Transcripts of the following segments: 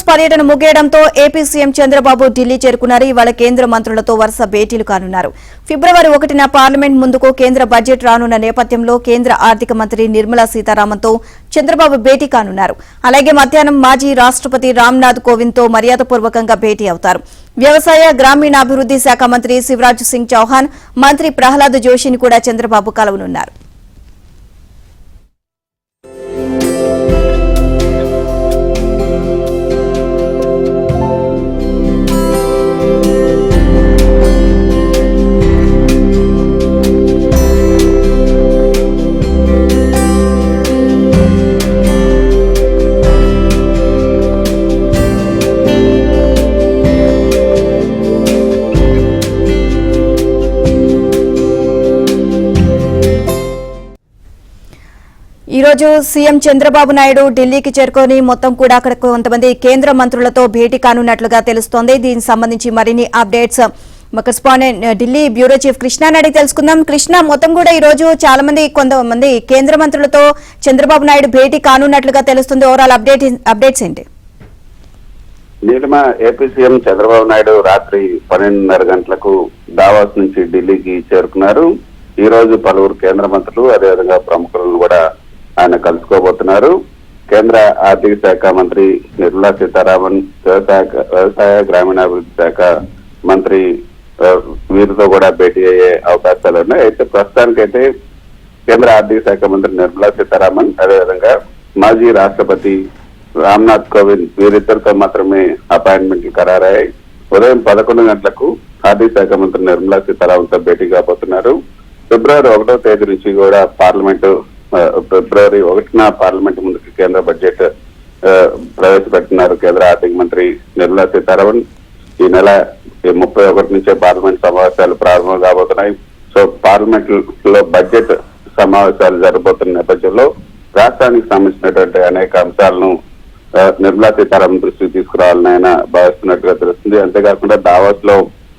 పర్యటన ముగియడంతో AP CM Chandrababu Delhi చేరుకున్నారు. ఇవాళ కేంద్ర మంత్రులతో వరుస భేటీలు కానున్నారు. ఫిబ్రవరి 1న పార్లమెంట్ ముందుకు కేంద్ర బడ్జెట్ రానున్న నేపథ్యంలో కేంద్ర ఆర్థిక మంత్రి నిర్మలా సీతారామన్తో చంద్రబాబు భేటీ కానున్నారు. అలాగే మధ్యాహ్నం మాజీ రాష్ట్రపతి రామ్నాథ్ కోవింద్తో మర్యాదపూర్వకంగా భేటీ అవుతారు. వ్యవసాయ గ్రామీణాభివృద్ది శాఖ మంత్రి శివరాజ్ సింగ్ చౌహాన్, మంత్రి ప్రహ్లాద్ జోషిని కూడా చంద్రబాబు కలవనున్నారు. ఈ రోజు సీఎం చంద్రబాబు నాయుడు ఢిల్లీకి చేరుకొని మొత్తం కూడా అక్కడ కొంతమంది కేంద్ర మంత్రులతో భేటీ కానున్నట్లుగా తెలుస్తోంది. దీనికి సంబంధించి మరిన్ని అప్డేట్స్ మా correspondent Delhi bureau chief Krishna అడిగి తెలుసుకుందాం. కృష్ణ, మొత్తం కూడా ఈ రోజు చాలా మంది కొంతమంది కేంద్ర మంత్రులతో చంద్రబాబు నాయుడు భేటీ కానున్నట్లుగా తెలుస్తుంది. ఓవరాల్ అప్డేట్స్ ఏంటి? నీలిమ, ఏపీ సీఎం చంద్రబాబు నాయుడు రాత్రి 12:30 గంటలకు దావాస్ నుంచి ఢిల్లీకి చేరుకున్నారు. ఈ రోజు పలువురు కేంద్ర మంత్రులు అదేవిధంగా ప్రముఖులను కూడా ఆయన కలుసుకోబోతున్నారు. కేంద్ర ఆర్థిక శాఖ మంత్రి నిర్మలా సీతారామన్, వ్యవసాయ గ్రామీణాభివృద్ధి శాఖ మంత్రి వీరితో కూడా భేటీ అయ్యే అవకాశాలు ఉన్నాయి. అయితే ప్రస్తుతానికైతే కేంద్ర ఆర్థిక శాఖ మంత్రి నిర్మలా సీతారామన్ అదేవిధంగా మాజీ రాష్ట్రపతి రామ్నాథ్ కోవింద్ వీరిద్దరితో మాత్రమే అపాయింట్మెంట్లు ఖరారయ్యాయి. ఉదయం 11 గంటలకు ఆర్థిక శాఖ మంత్రి నిర్మలా సీతారామన్ తో భేటీ కాబోతున్నారు. ఫిబ్రవరి 1వ తేదీ నుంచి కూడా ఫిబ్రవరి 1న పార్లమెంట్ ముందుకు కేంద్ర బడ్జెట్ ప్రవేశపెడుతున్నారు కేంద్ర ఆర్థిక మంత్రి నిర్మలా సీతారామన్. ఈ నెల 31 నుంచే పార్లమెంట్ సమావేశాలు ప్రారంభం కాబోతున్నాయి. సో పార్లమెంట్ లో బడ్జెట్ సమావేశాలు జరగబోతున్న నేపథ్యంలో రాష్ట్రానికి సంబంధించినటువంటి అనేక అంశాలను నిర్మలా సీతారామన్ దృష్టికి తీసుకురావాలని ఆయన భావిస్తున్నట్టుగా తెలుస్తుంది. అంతేకాకుండా దావాస్ లో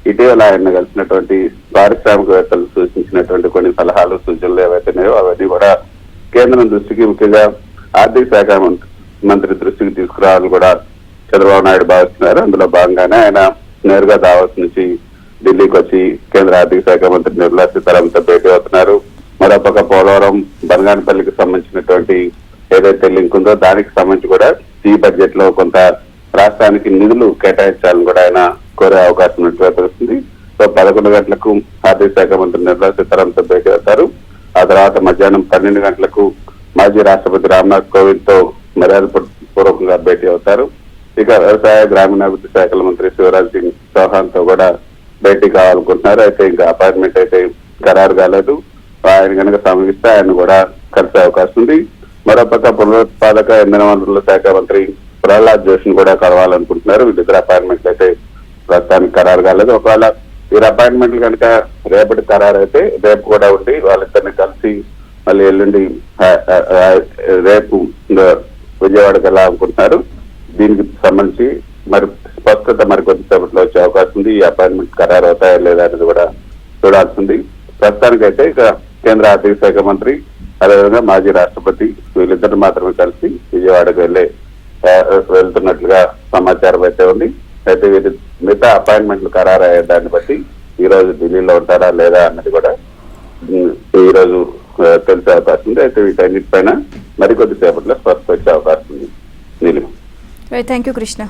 ఇటీవల ఆయన కలిసినటువంటి పారిశ్రామికవేత్తలు సూచించినటువంటి కొన్ని సలహాలు సూచనలు ఏవైతున్నాయో అవన్నీ కూడా కేంద్రం దృష్టికి, ముఖ్యంగా ఆర్థిక శాఖ మంత్రి దృష్టికి తీసుకురావాలని కూడా చంద్రబాబు నాయుడు భావిస్తున్నారు. అందులో భాగంగానే ఆయన నేరుగా దావాస్ నుంచి ఢిల్లీకి వచ్చి కేంద్ర ఆర్థిక శాఖ మంత్రి నిర్మలా సీతారామన్తో భేటీ అవుతున్నారు. మరోపక్క పోలవరం బనగానపల్లికి సంబంధించినటువంటి ఏదైతే లింక్ ఉందో దానికి సంబంధించి కూడా ఈ బడ్జెట్ లో కొంత రాష్ట్రానికి నిధులు కేటాయించాలని కూడా ఆయన కోరే అవకాశం ఉన్నట్టుగా తెలుస్తుంది. సో 11 గంటలకు ఆర్థిక శాఖ మంత్రి నిర్మలా సీతారామన్తో భేటీ అవుతారు. ఆ తర్వాత మధ్యాహ్నం 12 గంటలకు మాజీ రాష్ట్రపతి రామ్నాథ్ కోవింద్ తో మర్యాదపూర్వకంగా భేటీ అవుతారు. ఇక వ్యవసాయ గ్రామీణాభివృద్ధి శాఖల మంత్రి శివరాజ్ సింగ్ చౌహాన్ తో కూడా భేటీ కావాలనుకుంటున్నారు. అయితే ఇంకా అపాయింట్మెంట్ అయితే ఖరారు కాలేదు. ఆయన కనుక సమీపిస్తే ఆయన కూడా కలిసే అవకాశం ఉంది. మరోపక్క పునరుత్పాదక ఇంధన వనరుల శాఖ మంత్రి ప్రహ్లాద్ జోషిని కూడా కలవాలనుకుంటున్నారు. వీళ్ళిద్దరు అపాయింట్మెంట్లు అయితే ప్రస్తుతానికి ఖరారు కాలేదు. ఒకవేళ వీరి అపాయింట్మెంట్లు కనుక రేపటి ఖరారు అయితే రేపు కూడా ఉండి వాళ్ళిద్దరిని కలిసి మళ్ళీ ఎల్లుండి రేపు విజయవాడకి వెళ్ళాలనుకుంటున్నారు. దీనికి సంబంధించి మరి స్పష్టత మరి కొద్దిసేపట్లో వచ్చే అవకాశం ఉంది. ఈ అపాయింట్మెంట్ ఖరారు అవుతాయా లేదా అనేది కూడా చూడాల్సింది. ప్రస్తుతానికైతే ఇక కేంద్ర ఆర్థిక శాఖ మంత్రి అదేవిధంగా మాజీ రాష్ట్రపతి వీళ్ళిద్దరు మాత్రమే కలిసి విజయవాడకు వెళ్తున్నట్లుగా సమాచారం అయితే ఉంది. అయితే వీరి మిగతా అపాయింట్మెంట్లు ఖరారయ్యే దాన్ని బట్టి ఈ రోజు ఢిల్లీలో ఉంటారా లేదా అన్నది కూడా ఈ రోజు తెలిసే అవకాశం ఉంది. అయితే వీటన్నిటిపైన మరికొద్దిసేపట్లో స్పష్టత వచ్చే అవకాశం ఉంది. నీలిమ. Thank you Krishna.